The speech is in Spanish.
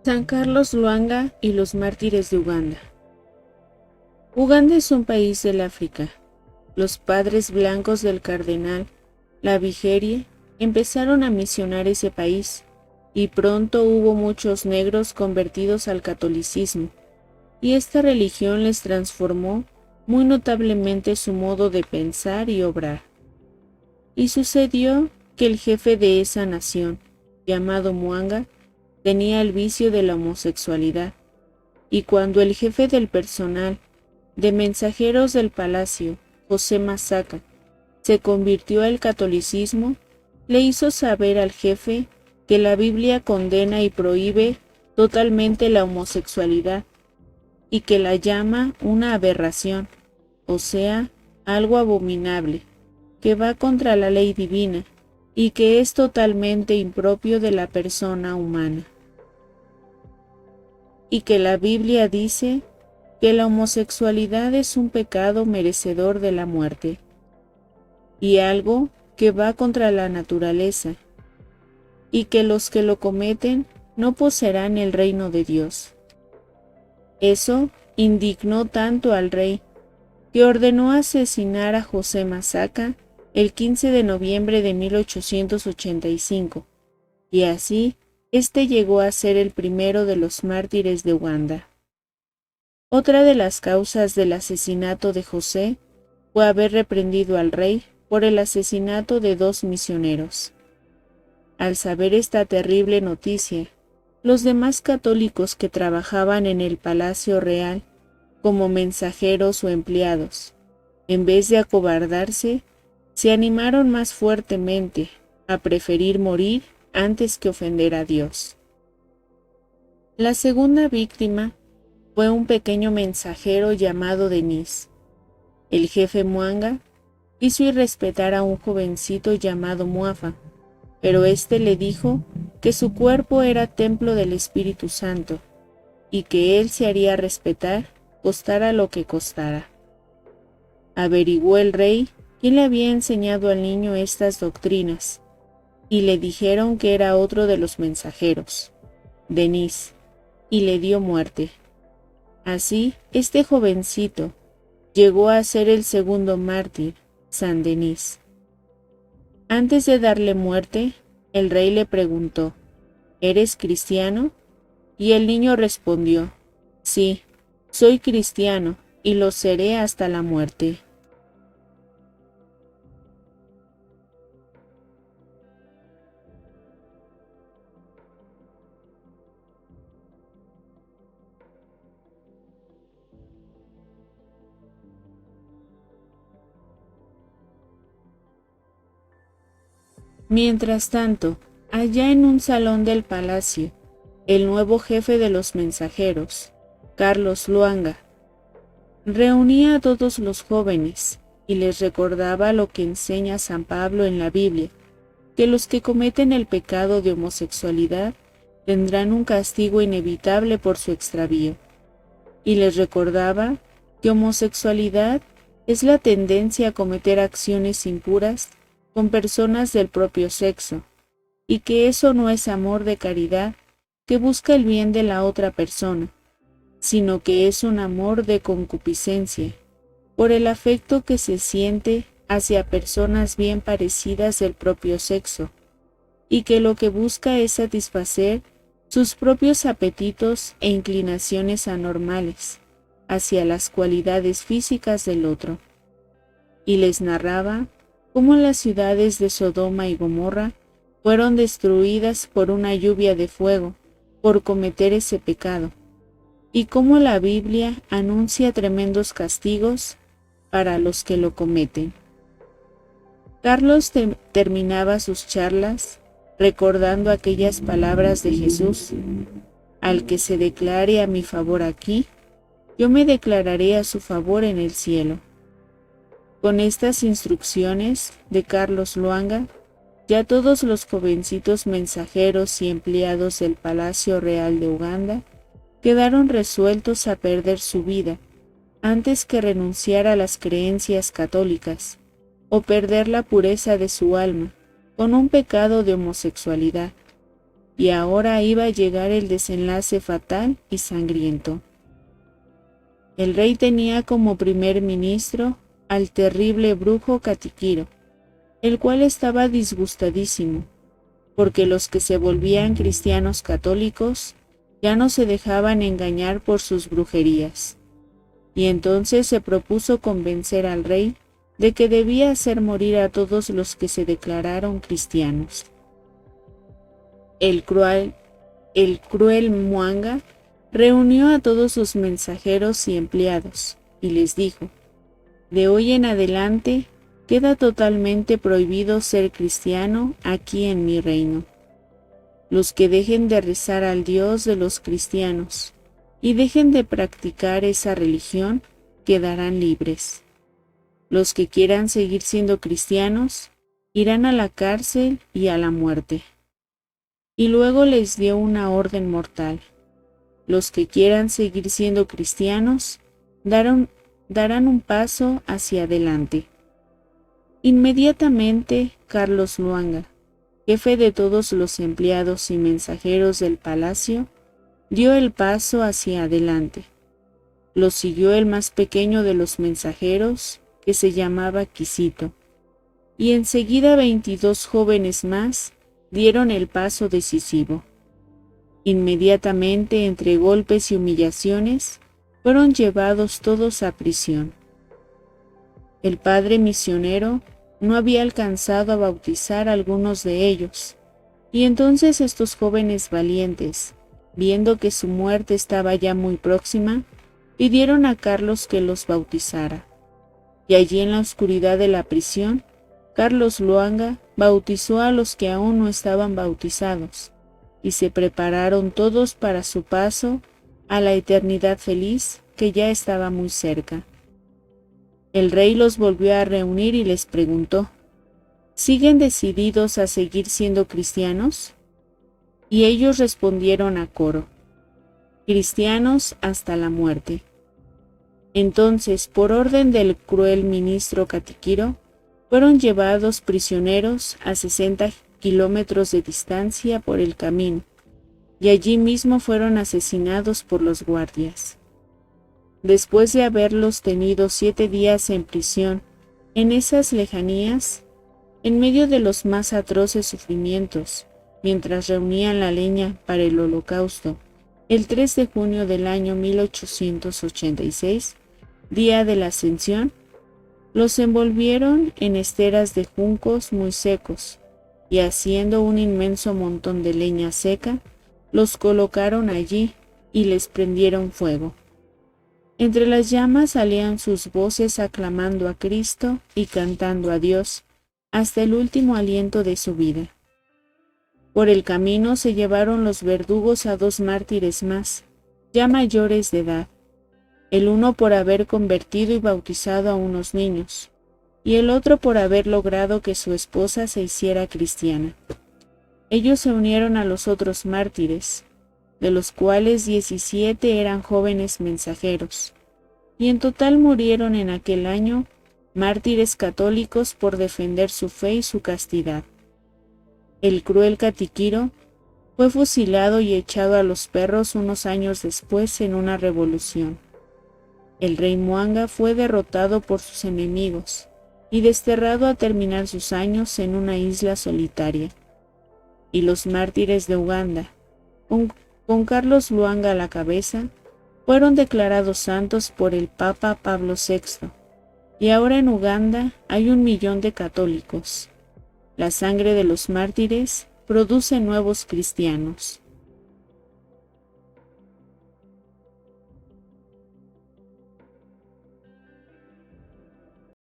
San Carlos Lwanga y los mártires de Uganda. Uganda es un país del África. Los padres blancos del cardenal Lavigerie empezaron a misionar ese país, y pronto hubo muchos negros convertidos al catolicismo, y esta religión les transformó muy notablemente su modo de pensar y obrar. Y sucedió que el jefe de esa nación, llamado Mwanga, tenía el vicio de la homosexualidad, y cuando el jefe del personal de mensajeros del palacio, José Masaka, se convirtió al catolicismo, le hizo saber al jefe que la Biblia condena y prohíbe totalmente la homosexualidad, y que la llama una aberración, o sea, algo abominable, que va contra la ley divina, y que es totalmente impropio de la persona humana. Y que la Biblia dice que la homosexualidad es un pecado merecedor de la muerte, y algo que va contra la naturaleza, y que los que lo cometen no poseerán el reino de Dios. Eso indignó tanto al rey, que ordenó asesinar a José Masaka el 15 de noviembre de 1885, y así este llegó a ser el primero de los mártires de Uganda. Otra de las causas del asesinato de José fue haber reprendido al rey por el asesinato de 2 misioneros. Al saber esta terrible noticia, los demás católicos que trabajaban en el Palacio Real como mensajeros o empleados, en vez de acobardarse, se animaron más fuertemente a preferir morir antes que ofender a Dios. La segunda víctima fue un pequeño mensajero llamado Denis. El jefe Mwanga quiso irrespetar a un jovencito llamado Muafa, pero éste le dijo que su cuerpo era templo del Espíritu Santo y que él se haría respetar, costara lo que costara. Averiguó el rey quién le había enseñado al niño estas doctrinas, y le dijeron que era otro de los mensajeros, Denis, y le dio muerte. Así, este jovencito llegó a ser el segundo mártir, San Denis. Antes de darle muerte, el rey le preguntó, ¿eres cristiano? Y el niño respondió, sí, soy cristiano y lo seré hasta la muerte. Mientras tanto, allá en un salón del palacio, el nuevo jefe de los mensajeros, Carlos Lwanga, reunía a todos los jóvenes y les recordaba lo que enseña San Pablo en la Biblia, que los que cometen el pecado de homosexualidad tendrán un castigo inevitable por su extravío, y les recordaba que homosexualidad es la tendencia a cometer acciones impuras con personas del propio sexo, y que eso no es amor de caridad que busca el bien de la otra persona, sino que es un amor de concupiscencia, por el afecto que se siente hacia personas bien parecidas del propio sexo, y que lo que busca es satisfacer sus propios apetitos e inclinaciones anormales hacia las cualidades físicas del otro. Y les narraba cómo las ciudades de Sodoma y Gomorra fueron destruidas por una lluvia de fuego por cometer ese pecado, y cómo la Biblia anuncia tremendos castigos para los que lo cometen. Carlos terminaba sus charlas recordando aquellas palabras de Jesús: al que se declare a mi favor aquí, yo me declararé a su favor en el cielo. Con estas instrucciones de Carlos Lwanga, ya todos los jovencitos mensajeros y empleados del Palacio Real de Uganda quedaron resueltos a perder su vida antes que renunciar a las creencias católicas o perder la pureza de su alma con un pecado de homosexualidad, y ahora iba a llegar el desenlace fatal y sangriento. El rey tenía como primer ministro al terrible brujo Catiquiro, el cual estaba disgustadísimo, porque los que se volvían cristianos católicos ya no se dejaban engañar por sus brujerías, y entonces se propuso convencer al rey de que debía hacer morir a todos los que se declararon cristianos. El cruel Mwanga reunió a todos sus mensajeros y empleados, y les dijo: de hoy en adelante queda totalmente prohibido ser cristiano aquí en mi reino. Los que dejen de rezar al Dios de los cristianos y dejen de practicar esa religión quedarán libres. Los que quieran seguir siendo cristianos irán a la cárcel y a la muerte. Y luego les dio una orden mortal: los que quieran seguir siendo cristianos darán un paso hacia adelante. Inmediatamente Carlos Luanga, jefe de todos los empleados y mensajeros del palacio, dio el paso hacia adelante. Lo siguió el más pequeño de los mensajeros, que se llamaba Quisito, y enseguida 22 jóvenes más dieron el paso decisivo. Inmediatamente, entre golpes y humillaciones, fueron llevados todos a prisión. El padre misionero no había alcanzado a bautizar a algunos de ellos, y entonces estos jóvenes valientes, viendo que su muerte estaba ya muy próxima, pidieron a Carlos que los bautizara. Y allí en la oscuridad de la prisión, Carlos Luanga bautizó a los que aún no estaban bautizados, y se prepararon todos para su paso a la eternidad feliz que ya estaba muy cerca. El rey los volvió a reunir y les preguntó: ¿siguen decididos a seguir siendo cristianos? Y ellos respondieron a coro: cristianos hasta la muerte. Entonces, por orden del cruel ministro Catiquiro, fueron llevados prisioneros a 60 kilómetros de distancia por el camino, y allí mismo fueron asesinados por los guardias. Después de haberlos tenido 7 días en prisión, en esas lejanías, en medio de los más atroces sufrimientos, mientras reunían la leña para el holocausto, el 3 de junio del año 1886, día de la Ascensión, los envolvieron en esteras de juncos muy secos, y haciendo un inmenso montón de leña seca, los colocaron allí y les prendieron fuego. Entre las llamas salían sus voces aclamando a Cristo y cantando a Dios hasta el último aliento de su vida. Por el camino se llevaron los verdugos a 2 mártires más, ya mayores de edad, el uno por haber convertido y bautizado a unos niños, y el otro por haber logrado que su esposa se hiciera cristiana. Ellos se unieron a los otros mártires, de los cuales 17 eran jóvenes mensajeros, y en total murieron en aquel año mártires católicos por defender su fe y su castidad. El cruel Catiquiro fue fusilado y echado a los perros unos años después en una revolución. El rey Mwanga fue derrotado por sus enemigos y desterrado a terminar sus años en una isla solitaria. Y los mártires de Uganda, con Carlos Luanga a la cabeza, fueron declarados santos por el Papa Pablo VI, y ahora en Uganda hay 1 millón de católicos. La sangre de los mártires produce nuevos cristianos.